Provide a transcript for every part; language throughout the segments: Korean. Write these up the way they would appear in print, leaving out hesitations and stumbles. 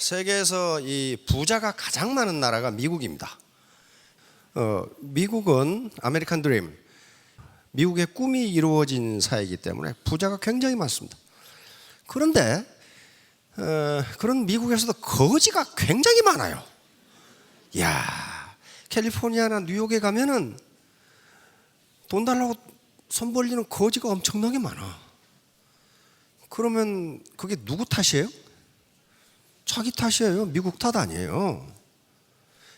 세계에서 이 부자가 가장 많은 나라가 미국입니다. 미국은 아메리칸 드림, 미국의 꿈이 이루어진 사회이기 때문에 부자가 굉장히 많습니다. 그런데 그런 미국에서도 거지가 굉장히 많아요. 야, 캘리포니아나 뉴욕에 가면은 돈 달라고 손 벌리는 거지가 엄청나게 많아. 그러면 그게 누구 탓이에요? 자기 탓이에요. 미국 탓 아니에요.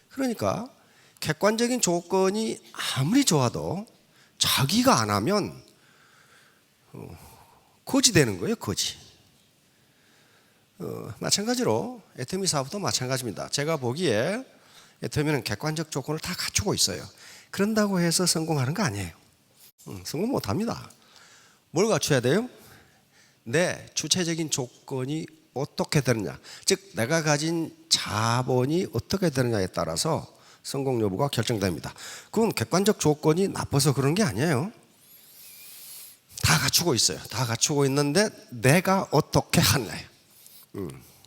그러니까 객관적인 조건이 아무리 좋아도 자기가 안 하면 거지 되는 거예요. 거지. 마찬가지로 애터미 사업도 마찬가지입니다. 제가 보기에 애터미는 객관적 조건을 다 갖추고 있어요. 그런다고 해서 성공하는 거 아니에요. 성공 못합니다. 뭘 갖춰야 돼요? 내 주체적인 조건이 어떻게 되느냐, 즉 내가 가진 자본이 어떻게 되느냐에 따라서 성공 여부가 결정됩니다. 그건 객관적 조건이 나빠서 그런 게 아니에요. 다 갖추고 있어요. 다 갖추고 있는데 내가 어떻게 하느냐예요.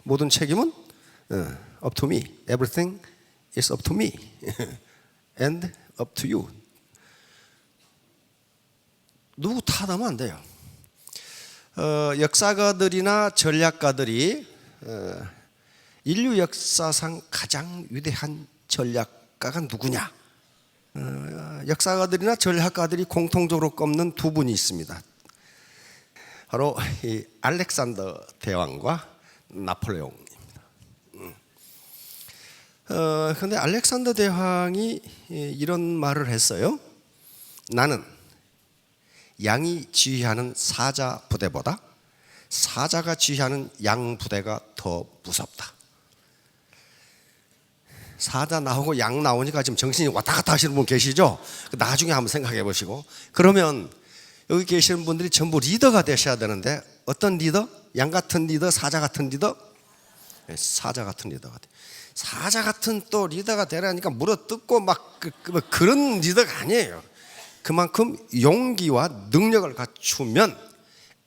모든 책임은 up to me. Everything is up to me and up to you. 누구 탓하면 안 돼요. 역사가들이나 전략가들이 인류 역사상 가장 위대한 전략가가 누구냐? 역사가들이나 전략가들이 공통적으로 꼽는 두 분이 있습니다. 바로 이 알렉산더 대왕과 나폴레옹입니다. 그런데 알렉산더 대왕이 이런 말을 했어요. 나는 양이 지휘하는 사자 부대보다 사자가 지휘하는 양 부대가 더 무섭다. 사자 나오고 양 나오니까 지금 정신이 왔다 갔다 하시는 분 계시죠? 나중에 한번 생각해 보시고. 그러면 여기 계시는 분들이 전부 리더가 되셔야 되는데 어떤 리더? 양 같은 리더? 사자 같은 리더? 사자 같은 리더가 돼. 사자 같은 또 리더가 되라니까 물어뜯고 막 그런 리더가 아니에요. 그만큼 용기와 능력을 갖추면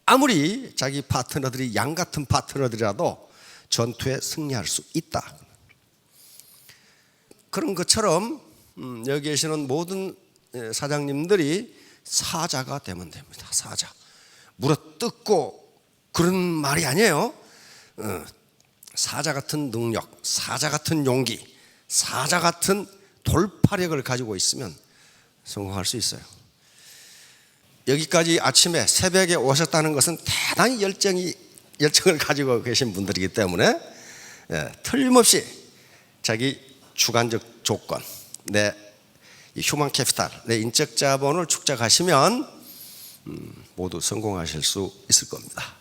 아무리 자기 파트너들이 양 같은 파트너들이라도 전투에 승리할 수 있다. 그런 것처럼 여기 계시는 모든 사장님들이 사자가 되면 됩니다. 사자. 물어뜯고 그런 말이 아니에요. 사자 같은 능력, 사자 같은 용기, 사자 같은 돌파력을 가지고 있으면 성공할 수 있어요. 여기까지 아침에 새벽에 오셨다는 것은 대단히 열정을 가지고 계신 분들이기 때문에 틀림없이 자기 주관적 조건, 내 휴먼 캐피탈, 내 인적 자본을 축적하시면 모두 성공하실 수 있을 겁니다.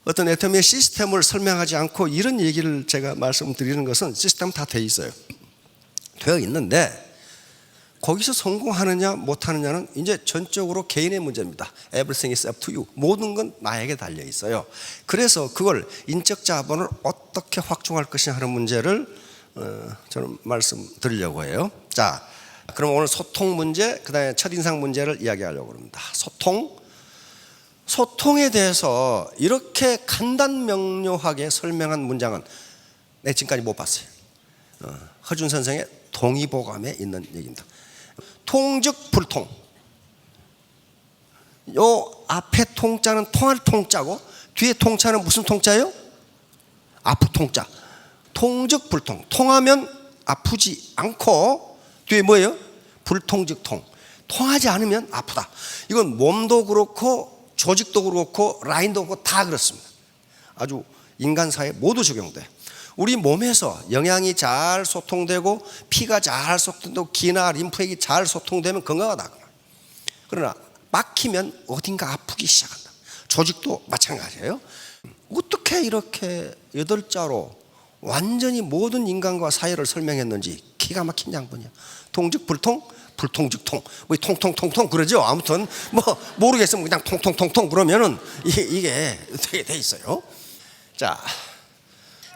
어떤 애터미의 시스템을 설명하지 않고 이런 얘기를 제가 말씀드리는 것은 시스템 다 돼 있어요. 되어 있는데 거기서 성공하느냐 못하느냐는 이제 전적으로 개인의 문제입니다. Everything is up to you. 모든 건 나에게 달려 있어요. 그래서 그걸 인적 자본을 어떻게 확충할 것이냐 하는 문제를 저는 말씀드리려고 해요. 자, 그럼 오늘 소통 문제, 그 다음에 첫인상 문제를 이야기하려고 합니다. 소통에 대해서 이렇게 간단명료하게 설명한 문장은 내 지금까지 못 봤어요. 허준 선생의 동의보감에 있는 얘기입니다. 통즉 불통. 요 앞에 통자는 통할 통자고 뒤에 통자는 무슨 통자예요? 아프 통자. 통즉 불통. 통하면 아프지 않고 뒤에 뭐예요? 불통즉 통. 통하지 않으면 아프다. 이건 몸도 그렇고 조직도 그렇고 라인도 그렇고 다 그렇습니다. 아주 인간사에 모두 적용돼. 우리 몸에서 영양이 잘 소통되고 피가 잘 소통되고 기나 림프액이 잘 소통되면 건강하다. 그러나 막히면 어딘가 아프기 시작한다. 조직도 마찬가지예요. 어떻게 이렇게 8자로 완전히 모든 인간과 사회를 설명했는지 기가 막힌 양반이야. 통즉 불통, 불통즉 통. 뭐 통통통통 그러죠. 아무튼 뭐 모르겠으면 그냥 통통통통 그러면은 이게 되게 돼 있어요. 자,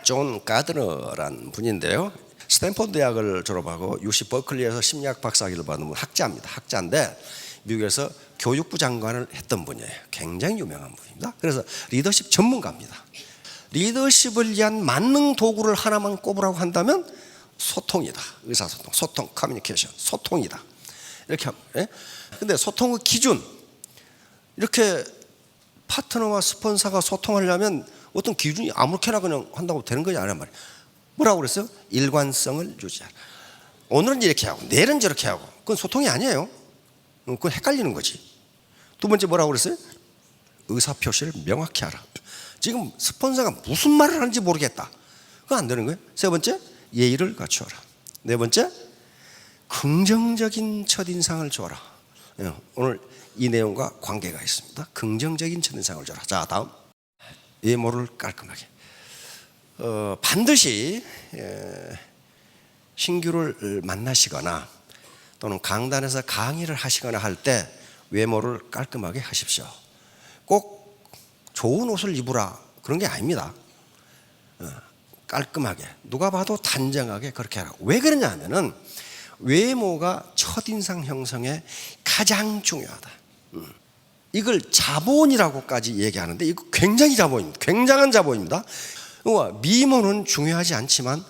존 가드너라는 분인데요. 스탠포드 대학을 졸업하고 UC 버클리에서 심리학 박사학위를 받은 학자입니다. 학자인데 미국에서 교육부 장관을 했던 분이에요. 굉장히 유명한 분입니다. 그래서 리더십 전문가입니다. 리더십을 위한 만능 도구를 하나만 꼽으라고 한다면 소통이다. 의사소통, 소통, 커뮤니케이션, 소통이다. 이렇게 하면. 예? 근데 소통의 기준, 이렇게 파트너와 스폰서가 소통하려면 어떤 기준이 아무렇게나 그냥 한다고 되는 거지 않란 말이에요. 뭐라고 그랬어요? 일관성을 유지하라. 오늘은 이렇게 하고 내일은 저렇게 하고, 그건 소통이 아니에요. 그건 헷갈리는 거지. 두 번째 뭐라고 그랬어요? 의사표시를 명확히 하라. 지금 스폰서가 무슨 말을 하는지 모르겠다. 그건 안 되는 거예요. 세 번째, 예의를 갖추어라. 네 번째, 긍정적인 첫인상을 줘라. 오늘 이 내용과 관계가 있습니다. 긍정적인 첫인상을 줘라. 자, 다음, 외모를 깔끔하게. 반드시 신규를 만나시거나 또는 강단에서 강의를 하시거나 할 때 외모를 깔끔하게 하십시오. 꼭 좋은 옷을 입으라 그런 게 아닙니다. 깔끔하게, 누가 봐도 단정하게 그렇게 하라고. 왜 그러냐 하면은 외모가 첫인상 형성에 가장 중요하다. 이걸 자본이라고까지 얘기하는데 이거 굉장히 자본입니다. 굉장한 자본입니다. 미모는 중요하지 않지만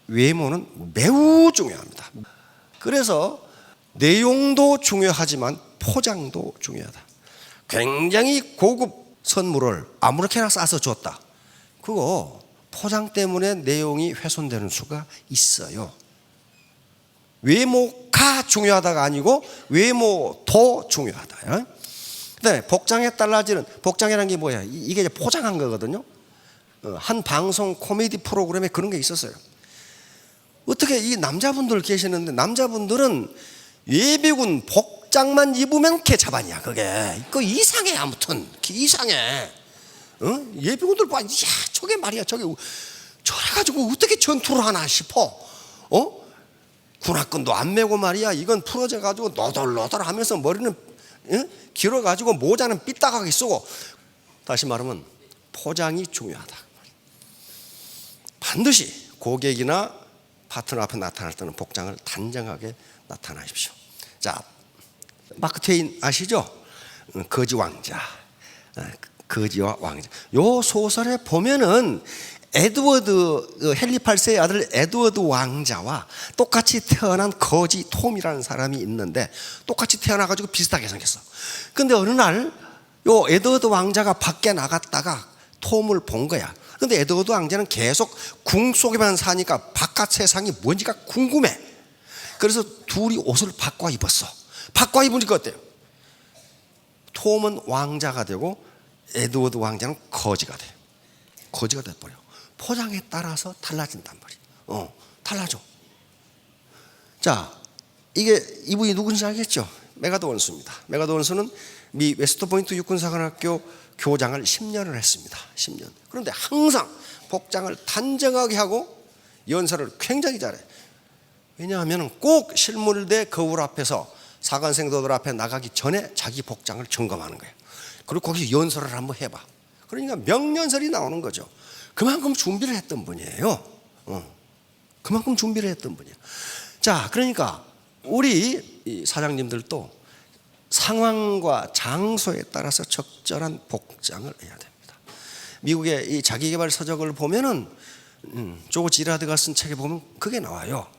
외모는 매우 중요합니다. 그래서 내용도 중요하지만 포장도 중요하다. 굉장히 고급 선물을 아무렇게나 싸서 줬다. 그거 포장 때문에 내용이 훼손되는 수가 있어요. 외모가 중요하다가 아니고 외모도 중요하다. 근데 복장에 달라지는, 복장이라는 게 뭐야? 이게 이제 포장한 거거든요. 한 방송 코미디 프로그램에 그런 게 있었어요. 어떻게 이 남자분들 계시는데 남자분들은 예비군 복장만 입으면 개차반이야. 그게 그 이상해. 아무튼 이상해. 예비군들 봐. 야, 저게 말이야. 저게 저래가지고 어떻게 전투를 하나 싶어. 군화끈도 안 메고 말이야. 이건 풀어져가지고 너덜너덜하면서 머리는 길어가지고 모자는 삐딱하게 쓰고. 다시 말하면 포장이 중요하다. 반드시 고객이나 파트너 앞에 나타날 때는 복장을 단정하게 나타나십시오. 자, 마크 트웨인 아시죠? 거지 왕자, 거지와 왕자. 요 소설에 보면은 에드워드, 헨리 8세의 아들 에드워드 왕자와 똑같이 태어난 거지 톰이라는 사람이 있는데 똑같이 태어나가지고 비슷하게 생겼어. 근데 어느 날 요 에드워드 왕자가 밖에 나갔다가 톰을 본 거야. 근데 에드워드 왕자는 계속 궁 속에만 사니까 바깥 세상이 뭔지가 궁금해. 그래서 둘이 옷을 바꿔 입었어. 바꿔 입으니까 어때요? 톰은 왕자가 되고 에드워드 왕자는 거지가 돼. 거지가 돼버려. 포장에 따라서 달라진단 말이에요. 달라져. 자, 이게 이분이 누군지 알겠죠? 메가드 원수입니다. 메가드 원수는 미 웨스트포인트 육군사관학교 교장을 10년을 했습니다. 10년. 그런데 항상 복장을 단정하게 하고 연설을 굉장히 잘해. 왜냐하면 꼭 실물대 거울 앞에서 사관생도들 앞에 나가기 전에 자기 복장을 점검하는 거예요. 그리고 거기서 연설을 한번 해봐. 그러니까 명연설이 나오는 거죠. 그만큼 준비를 했던 분이에요. 그만큼 준비를 했던 분이에요. 자, 그러니까 우리 이 사장님들도 상황과 장소에 따라서 적절한 복장을 해야 됩니다. 미국의 이 자기개발 서적을 보면은 조거 지라드가 쓴 책에 보면 그게 나와요.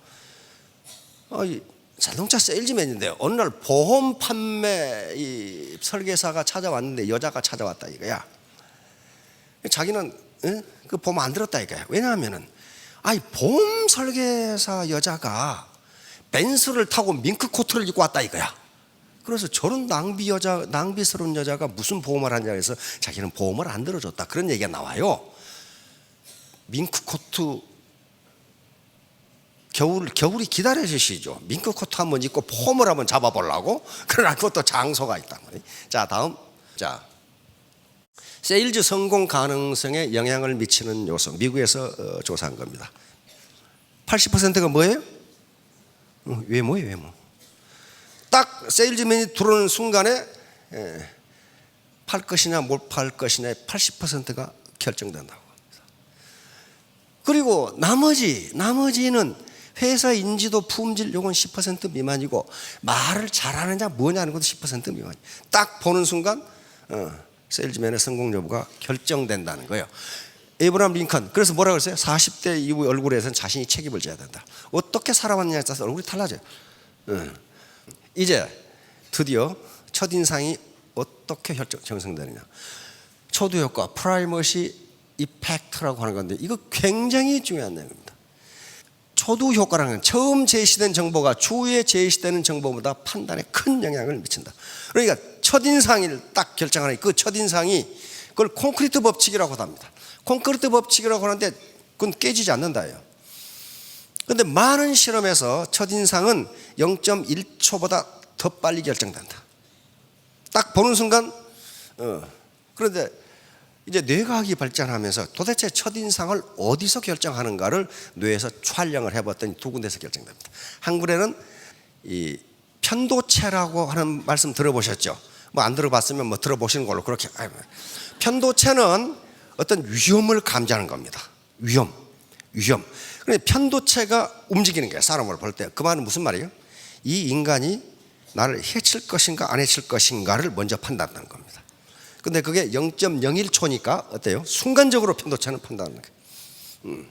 자동차 세일즈맨인데 어느 날 보험 판매 이 설계사가 찾아왔는데 여자가 찾아왔다 이거야. 자기는 그 보험 안 들었다 이거야. 왜냐하면은 보험 설계사 여자가 벤츠를 타고 밍크 코트를 입고 왔다 이거야. 그래서 저런 낭비스러운 여자가 무슨 보험을 하냐 해서 자기는 보험을 안 들어줬다. 그런 얘기가 나와요. 밍크 코트 겨울이 기다려주시죠. 밍크 코트 한번 입고 폼을 한번 잡아보려고. 그러나 그것도 장소가 있단 말이에요. 자, 다음. 자, 세일즈 성공 가능성에 영향을 미치는 요소. 미국에서 조사한 겁니다. 80%가 뭐예요? 외모예요, 외모. 딱 세일즈맨이 들어오는 순간에 팔 것이냐 못 팔 것이냐의 80%가 결정된다고 합니다. 그리고 나머지는 회사 인지도, 품질 요건 10% 미만이고 말을 잘하느냐 뭐냐는 것도 10% 미만. 딱 보는 순간 세일즈맨의 성공 여부가 결정된다는 거예요. 에이브라함 링컨. 그래서 뭐라고 했어요? 40대 이후 얼굴에서는 자신이 책임을 져야 된다. 어떻게 살아왔느냐에 따라서 얼굴이 달라져요. 이제 드디어 첫인상이 어떻게 형성되느냐. 초두효과, 프라이머시 이펙트라고 하는 건데, 이거 굉장히 중요한 내용입니다. 초두효과라는 건 처음 제시된 정보가 추후에 제시되는 정보보다 판단에 큰 영향을 미친다. 그러니까 첫인상을 딱 결정하는 그 첫인상이 그걸 콘크리트 법칙이라고 합니다. 콘크리트 법칙이라고 하는데 그건 깨지지 않는다예요. 그런데 많은 실험에서 첫인상은 0.1초보다 더 빨리 결정된다. 딱 보는 순간 그런데 이제 뇌과학이 발전하면서 도대체 첫인상을 어디서 결정하는가를 뇌에서 촬영을 해봤더니 두 군데서 결정됩니다. 한글에는 이 편도체라고 하는 말씀 들어보셨죠? 뭐 안 들어봤으면 뭐 들어보시는 걸로 그렇게. 편도체는 어떤 위험을 감지하는 겁니다. 위험. 그런데 편도체가 움직이는 거예요. 사람을 볼 때. 그 말은 무슨 말이에요? 이 인간이 나를 해칠 것인가 안 해칠 것인가를 먼저 판단하는 겁니다. 근데 그게 0.01초니까 어때요? 순간적으로 편도체는 판단하는 거예요.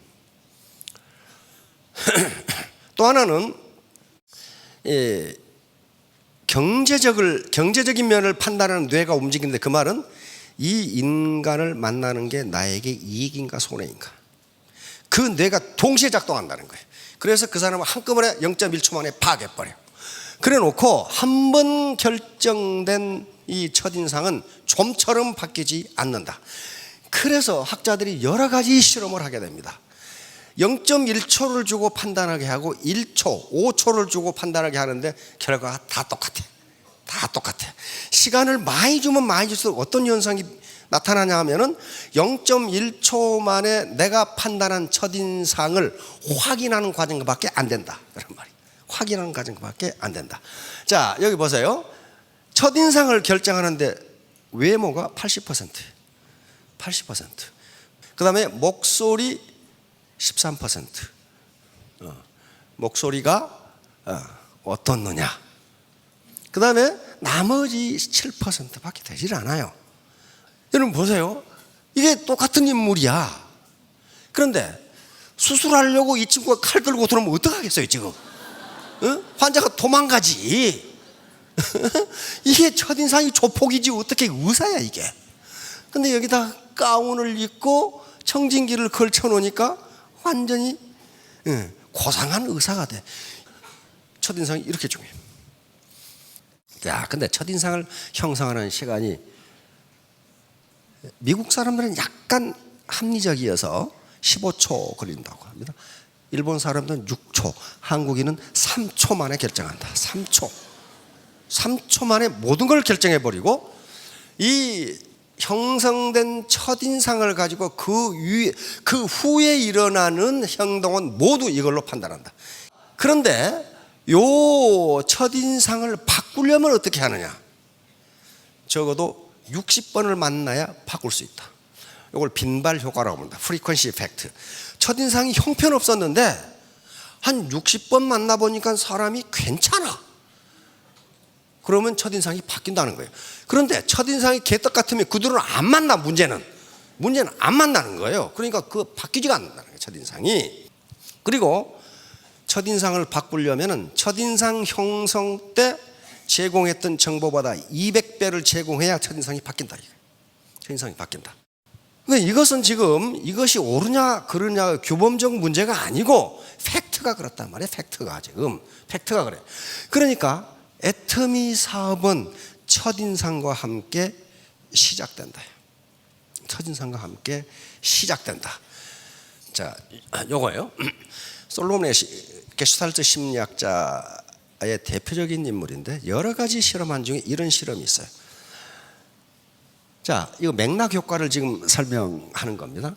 또 하나는 경제적인 면을 판단하는 뇌가 움직이는데, 그 말은 이 인간을 만나는 게 나에게 이익인가 손해인가, 그 뇌가 동시에 작동한다는 거예요. 그래서 그 사람은 한꺼번에 0.1초 만에 파악해버려요. 그래 놓고 한 번 결정된 이 첫인상은 좀처럼 바뀌지 않는다. 그래서 학자들이 여러 가지 실험을 하게 됩니다. 0.1초를 주고 판단하게 하고 1초, 5초를 주고 판단하게 하는데 결과가 다 똑같아. 시간을 많이 주면 많이 줄수록 어떤 현상이 나타나냐 하면은 0.1초 만에 내가 판단한 첫인상을 확인하는 과정밖에 안 된다. 그런 말이에요. 확인하는 과정밖에 안 된다. 자, 여기 보세요. 첫인상을 결정하는데 외모가 80%. 그 다음에 목소리 13%. 목소리가 어떻느냐. 그 다음에 나머지 7%밖에 되질 않아요. 여러분 보세요. 이게 똑같은 인물이야. 그런데 수술하려고 이 친구가 칼 들고 들어오면 어떡하겠어요 지금? 환자가 도망가지. 이게 첫인상이 조폭이지 어떻게 의사야 이게. 근데 여기다 가운을 입고 청진기를 걸쳐 놓으니까 완전히 고상한 의사가 돼. 첫인상이 이렇게 중요해요. 야, 근데 첫인상을 형성하는 시간이 미국 사람들은 약간 합리적이어서 15초 걸린다고 합니다. 일본 사람들은 6초, 한국인은 3초 만에 결정한다. 3초 만에 모든 걸 결정해버리고 이 형성된 첫인상을 가지고 그 후에 일어나는 행동은 모두 이걸로 판단한다. 그런데 요 첫인상을 바꾸려면 어떻게 하느냐? 적어도 60번을 만나야 바꿀 수 있다. 이걸 빈발 효과라고 합니다. 프리퀀시 이펙트. 첫인상이 형편없었는데 한 60번 만나보니까 사람이 괜찮아. 그러면 첫인상이 바뀐다는 거예요. 그런데 첫인상이 개떡 같으면 그들은 안 만나. 문제는 안 만나는 거예요. 그러니까 그 바뀌지가 않는다는 거예요, 첫인상이. 그리고 첫인상을 바꾸려면은 첫인상 형성 때 제공했던 정보보다 200배를 제공해야 첫인상이 바뀐다. 첫인상이 바뀐다. 근데 이것은 지금 이것이 옳으냐 그르냐 규범적 문제가 아니고 팩트가 그렇단 말이에요. 팩트가 그래. 그러니까 애터미 사업은 첫인상과 함께 시작된다. 첫인상과 함께 시작된다. 자, 요거예요. 솔로몬의 게슈탈트 심리학자의 대표적인 인물인데 여러 가지 실험한 중에 이런 실험이 있어요. 자, 이거 맥락 효과를 지금 설명하는 겁니다.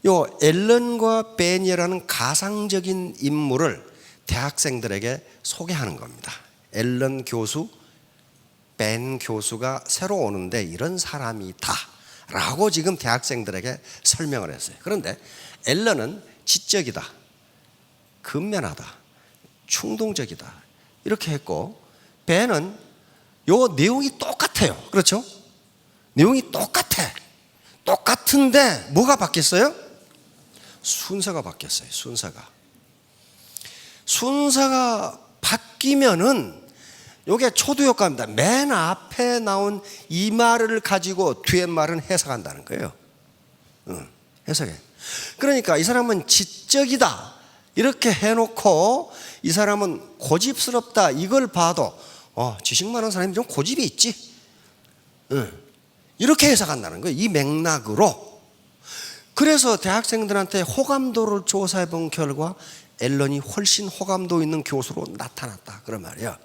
요 앨런과 벤이라는 가상적인 인물을 대학생들에게 소개하는 겁니다. 앨런 교수, 벤 교수가 새로 오는데 이런 사람이 있다라고 지금 대학생들에게 설명을 했어요. 그런데 앨런은 지적이다, 근면하다, 충동적이다 이렇게 했고, 벤은 요 내용이 똑같아요. 그렇죠? 내용이 똑같아. 똑같은데 뭐가 바뀌었어요? 순서가 바뀌었어요. 순서가 바뀌면은 이게 초두 효과입니다. 맨 앞에 나온 이 말을 가지고 뒤에 말은 해석한다는 거예요. 해석해. 그러니까 이 사람은 지적이다 이렇게 해놓고 이 사람은 고집스럽다 이걸 봐도 지식 많은 사람이 좀 고집이 있지. 이렇게 해석한다는 거예요. 이 맥락으로. 그래서 대학생들한테 호감도를 조사해 본 결과 앨런이 훨씬 호감도 있는 교수로 나타났다 그런 말이에요.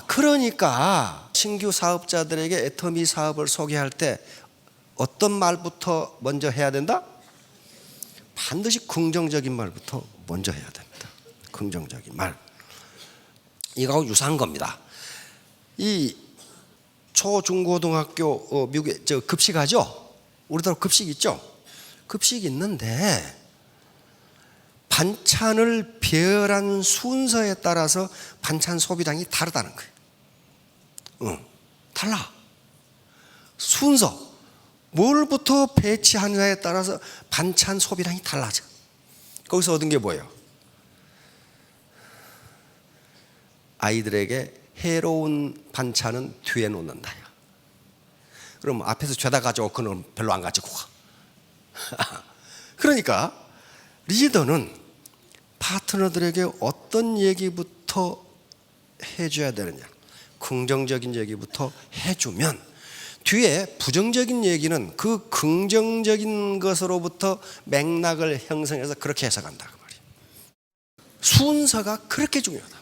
그러니까 신규 사업자들에게 애터미 사업을 소개할 때 어떤 말부터 먼저 해야 된다? 반드시 긍정적인 말부터 먼저 해야 됩니다. 긍정적인 말. 이거하고 유사한 겁니다. 이 초중고등학교 미국에 급식하죠? 우리나라 급식 있죠? 급식 있는데 반찬을 배열한 순서에 따라서 반찬 소비량이 다르다는 거예요. 달라. 순서. 뭘부터 배치하느냐에 따라서 반찬 소비량이 달라져. 거기서 얻은 게 뭐예요? 아이들에게 해로운 반찬은 뒤에 놓는다. 그럼 앞에서 죄다 가져오고 그는 별로 안 가지고 가. 그러니까 리더는 파트너들에게 어떤 얘기부터 해줘야 되느냐, 긍정적인 얘기부터 해주면 뒤에 부정적인 얘기는 그 긍정적인 것으로부터 맥락을 형성해서 그렇게 해석한다 그 말이에요. 순서가 그렇게 중요하단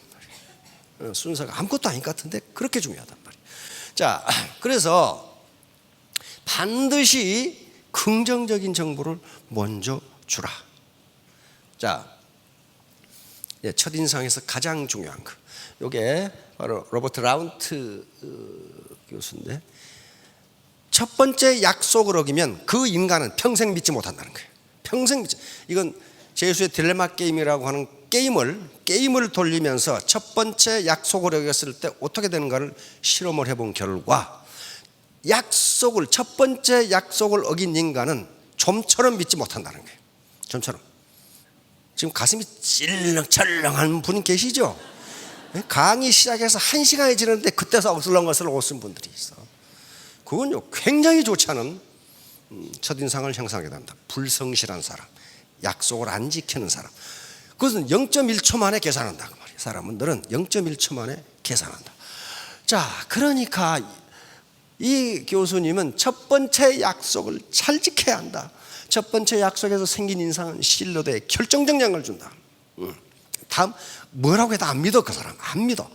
말이에요. 순서가 아무것도 아닌 것 같은데 그렇게 중요하단 말이에요. 자, 그래서 반드시 긍정적인 정보를 먼저 주라. 자, 첫인상에서 가장 중요한 거. 이게 바로 로버트 라운트 교수인데, 첫 번째 약속을 어기면 그 인간은 평생 믿지 못한다는 거예요. 평생 믿지. 이건 제수의 딜레마 게임이라고 하는 게임을 돌리면서 첫 번째 약속을 어겼을 때 어떻게 되는가를 실험을 해본 결과, 첫 번째 약속을 어긴 인간은 좀처럼 믿지 못한다는 거예요. 좀처럼. 지금 가슴이 찔렁철렁한 분 계시죠? 강의 시작해서 1시간이 지났는데 그때서 어슬렁어슬렁 웃은 분들이 있어. 그건요 굉장히 좋지 않은 첫인상을 형성하게 됩니다. 불성실한 사람, 약속을 안 지키는 사람. 그것은 0.1초 만에 계산한다 그 말이에요. 사람들은 0.1초 만에 계산한다. 자, 그러니까 이 교수님은 첫 번째 약속을 잘 지켜야 한다. 첫 번째 약속에서 생긴 인상은 신뢰도에 결정적 영향을 준다. 다음 뭐라고 해도 안 믿어. 그 사람 안 믿어.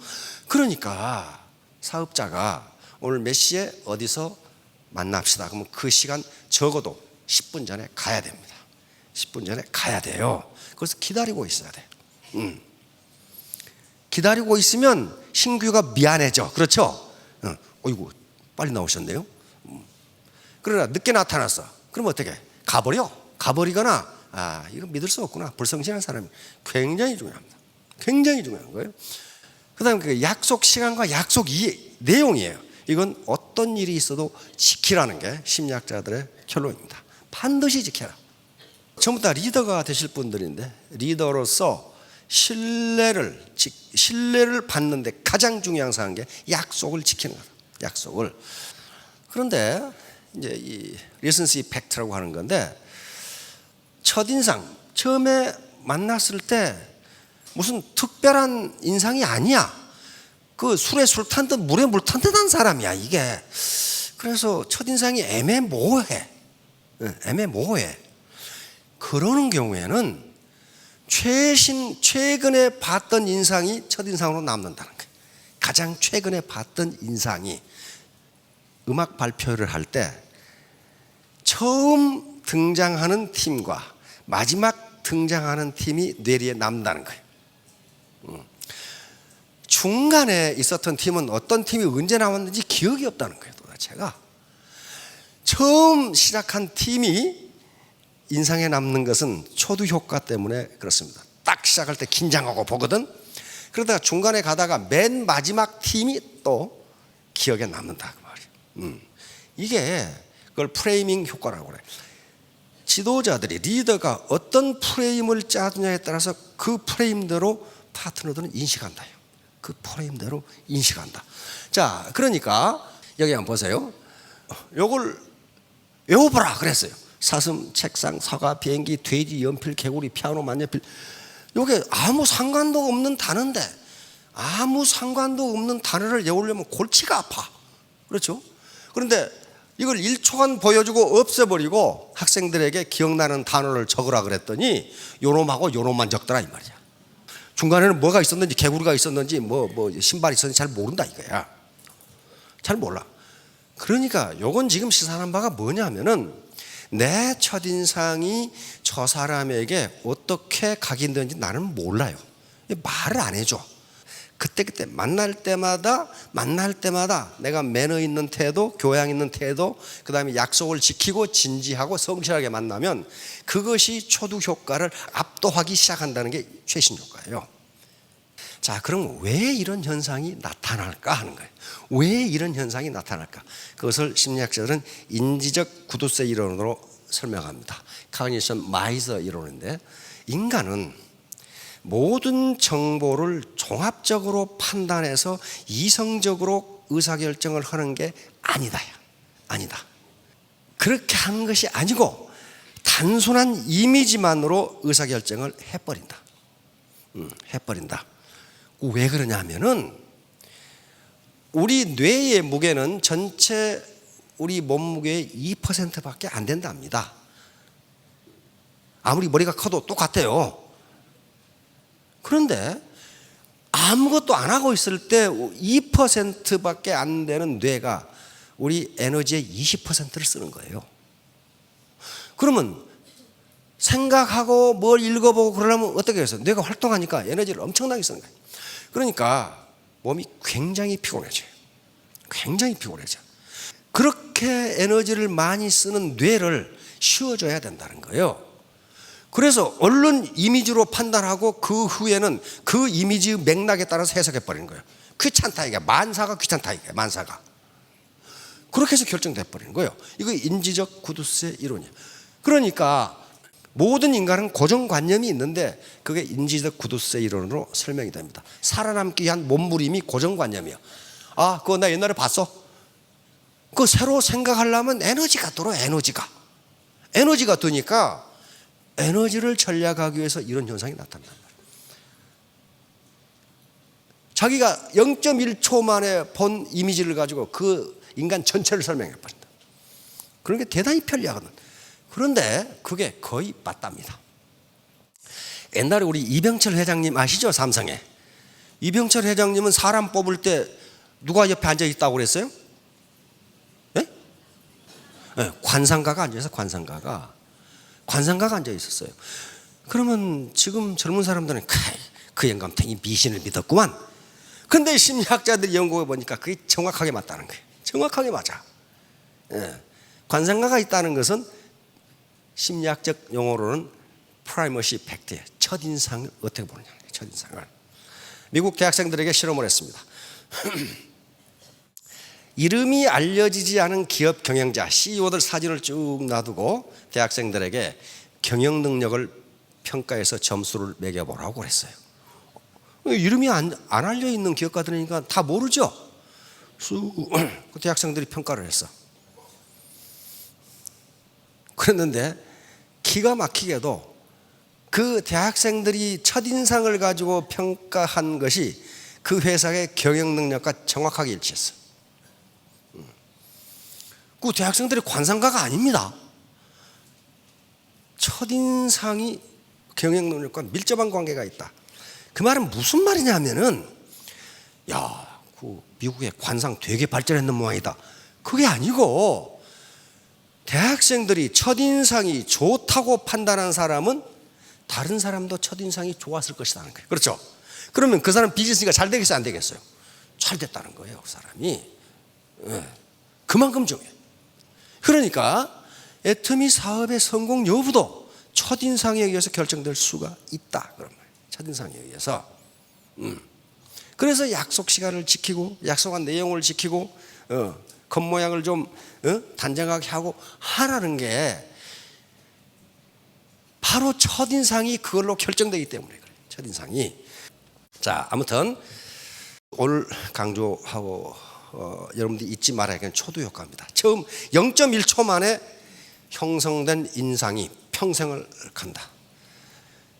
그러니까 사업자가 오늘 몇 시에 어디서 만납시다. 그러면 그 시간 적어도 10분 전에 가야 됩니다. 10분 전에 가야 돼요. 그래서 기다리고 있어야 돼. 기다리고 있으면 신규가 미안해져. 그렇죠? 어이구 빨리 나오셨네요. 그러나 늦게 나타났어. 그럼 어떻게? 가버리거나 이거 믿을 수 없구나. 불성실한 사람이 굉장히 중요합니다. 굉장히 중요한 거예요. 그 다음에 그 약속 시간과 약속 내용이에요. 이건 어떤 일이 있어도 지키라는 게 심리학자들의 결론입니다. 반드시 지켜라. 전부 다 리더가 되실 분들인데, 리더로서 신뢰를 받는데 가장 중요한 사항인 게 약속을 지키는 거다. 약속을. 그런데 이제 이 리선시 팩트라고 하는 건데, 첫인상 처음에 만났을 때 무슨 특별한 인상이 아니야. 그 술에 술 탄 듯 물에 물 탄 듯한 사람이야 이게. 그래서 첫인상이 애매모호해. 그러는 경우에는 최근에 봤던 인상이 첫인상으로 남는다는 거예요. 가장 최근에 봤던 인상이 음악 발표를 할 때 처음 등장하는 팀과 마지막 등장하는 팀이 뇌리에 남는다는 거예요. 중간에 있었던 팀은 어떤 팀이 언제 나왔는지 기억이 없다는 거예요. 도대체가 처음 시작한 팀이 인상에 남는 것은 초두 효과 때문에 그렇습니다. 딱 시작할 때 긴장하고 보거든. 그러다가 중간에 가다가 맨 마지막 팀이 또 기억에 남는다 그 말이에요. 이게 그걸 프레이밍 효과라고 그래요. 지도자들이 리더가 어떤 프레임을 짜느냐에 따라서 그 프레임대로 파트너들은 인식한다. 그 프레임대로 인식한다. 자, 그러니까 여기 한번 보세요. 요걸 외워보라 그랬어요. 사슴, 책상, 사과, 비행기, 돼지, 연필, 개구리, 피아노, 만년필. 요게 아무 상관도 없는 단어인데, 아무 상관도 없는 단어를 외우려면 골치가 아파. 그렇죠? 그런데 이걸 1초간 보여주고 없애버리고 학생들에게 기억나는 단어를 적으라 그랬더니 요놈하고 요놈만 적더라 이 말이야. 중간에는 뭐가 있었는지, 개구리가 있었는지, 뭐 신발이 있었는지 잘 모른다 이거야. 잘 몰라. 그러니까 요건 지금 시사하는 바가 뭐냐면은 내 첫인상이 저 사람에게 어떻게 각인되는지 나는 몰라요. 말을 안 해줘. 그때 만날 때마다 내가 매너 있는 태도, 교양 있는 태도, 그 다음에 약속을 지키고 진지하고 성실하게 만나면 그것이 초두 효과를 압도하기 시작한다는 게 최신 효과예요. 자, 그럼 왜 이런 현상이 나타날까 하는 거예요. 왜 이런 현상이 나타날까? 그것을 심리학자들은 인지적 구두쇠 이론으로 설명합니다. 카그니션 마이서 이론인데, 인간은 모든 정보를 종합적으로 판단해서 이성적으로 의사결정을 하는 게 아니다. 그렇게 하는 것이 아니고 단순한 이미지만으로 의사결정을 해버린다. 왜 그러냐면은 우리 뇌의 무게는 전체 우리 몸무게의 2%밖에 안 된답니다. 아무리 머리가 커도 똑같아요. 그런데 아무것도 안 하고 있을 때 2%밖에 안 되는 뇌가 우리 에너지의 20%를 쓰는 거예요. 그러면 생각하고 뭘 읽어보고 그러려면 어떻게 해서 뇌가 활동하니까 에너지를 엄청나게 쓰는 거예요. 그러니까 몸이 굉장히 피곤해져요. 그렇게 에너지를 많이 쓰는 뇌를 쉬어줘야 된다는 거예요. 그래서 얼른 이미지로 판단하고 그 후에는 그 이미지의 맥락에 따라서 해석해 버리는 거예요. 귀찮다 이게, 만사가 귀찮다 이게, 만사가. 그렇게 해서 결정돼 버리는 거예요. 이거 인지적 구두쇠 이론이에요. 그러니까 모든 인간은 고정관념이 있는데 그게 인지적 구두쇠 이론으로 설명이 됩니다. 살아남기 위한 몸부림이 고정관념이에요. 아, 그거 나 옛날에 봤어. 그거 새로 생각하려면 에너지가 들어. 에너지가 드니까 에너지를 전략하기 위해서 이런 현상이 나타난다. 자기가 0.1초 만에 본 이미지를 가지고 그 인간 전체를 설명해 버린다. 그런 게 대단히 편리하거든. 그런데 그게 거의 맞답니다. 옛날에 우리 이병철 회장님 아시죠? 삼성에. 이병철 회장님은 사람 뽑을 때 누가 옆에 앉아 있다고 그랬어요? 네? 네, 관상가가 앉아서 관상가가 앉아 있었어요. 그러면 지금 젊은 사람들은 그 영감탱이 미신을 믿었구만. 근데 심리학자들이 연구해 보니까 그게 정확하게 맞다는 거예요. 정확하게 맞아. 예. 관상가가 있다는 것은 심리학적 용어로는 프라이머시 팩트예요. 첫인상을 어떻게 보느냐. 첫인상을. 미국 대학생들에게 실험을 했습니다. 이름이 알려지지 않은 기업 경영자, CEO들 사진을 쭉 놔두고 대학생들에게 경영 능력을 평가해서 점수를 매겨보라고 그랬어요. 이름이 안 알려있는 기업가들이니까 다 모르죠. 그 대학생들이 평가를 했어. 그랬는데 기가 막히게도 그 대학생들이 첫인상을 가지고 평가한 것이 그 회사의 경영 능력과 정확하게 일치했어. 그 대학생들이 관상가가 아닙니다. 첫인상이 경영 능력과 밀접한 관계가 있다. 그 말은 무슨 말이냐면은, 야, 그 미국의 관상 되게 발전했는 모양이다. 그게 아니고 대학생들이 첫인상이 좋다고 판단한 사람은 다른 사람도 첫인상이 좋았을 것이라는 거예요. 그렇죠? 그러면 그 사람 비즈니스가 잘 되겠어요, 안 되겠어요? 잘 됐다는 거예요, 그 사람이. 그만큼 중요해요. 그러니까 애터미 사업의 성공 여부도 첫인상에 의해서 결정될 수가 있다. 그런 말이에요. 첫인상에 의해서. 그래서 약속 시간을 지키고 약속한 내용을 지키고 겉모양을 좀 단정하게 하고 하라는 게 바로 첫인상이 그걸로 결정되기 때문에 그래요. 첫인상이. 자, 아무튼 오늘 강조하고 여러분들이 잊지 말아야 할 초두 효과입니다. 처음 0.1초 만에 형성된 인상이 평생을 간다.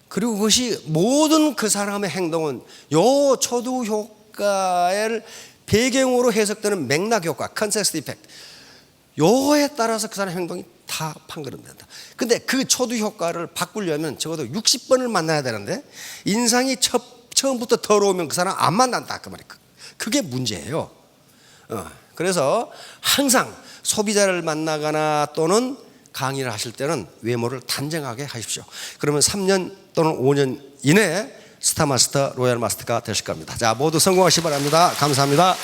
그리고 그것이 모든 그 사람의 행동은 요 초두 효과를 배경으로 해석되는 맥락 효과, 컨텍스트 이펙트, 요거에 따라서 그 사람의 행동이 다 판가름된다. 근데 그 초두 효과를 바꾸려면 적어도 60번을 만나야 되는데 인상이 처음부터 더러우면 그 사람 안 만난다 그 말이에요. 그게 문제예요. 그래서 항상 소비자를 만나거나 또는 강의를 하실 때는 외모를 단정하게 하십시오. 그러면 3년 또는 5년 이내에 스타마스터, 로얄마스터가 되실 겁니다. 자, 모두 성공하시기 바랍니다. 감사합니다.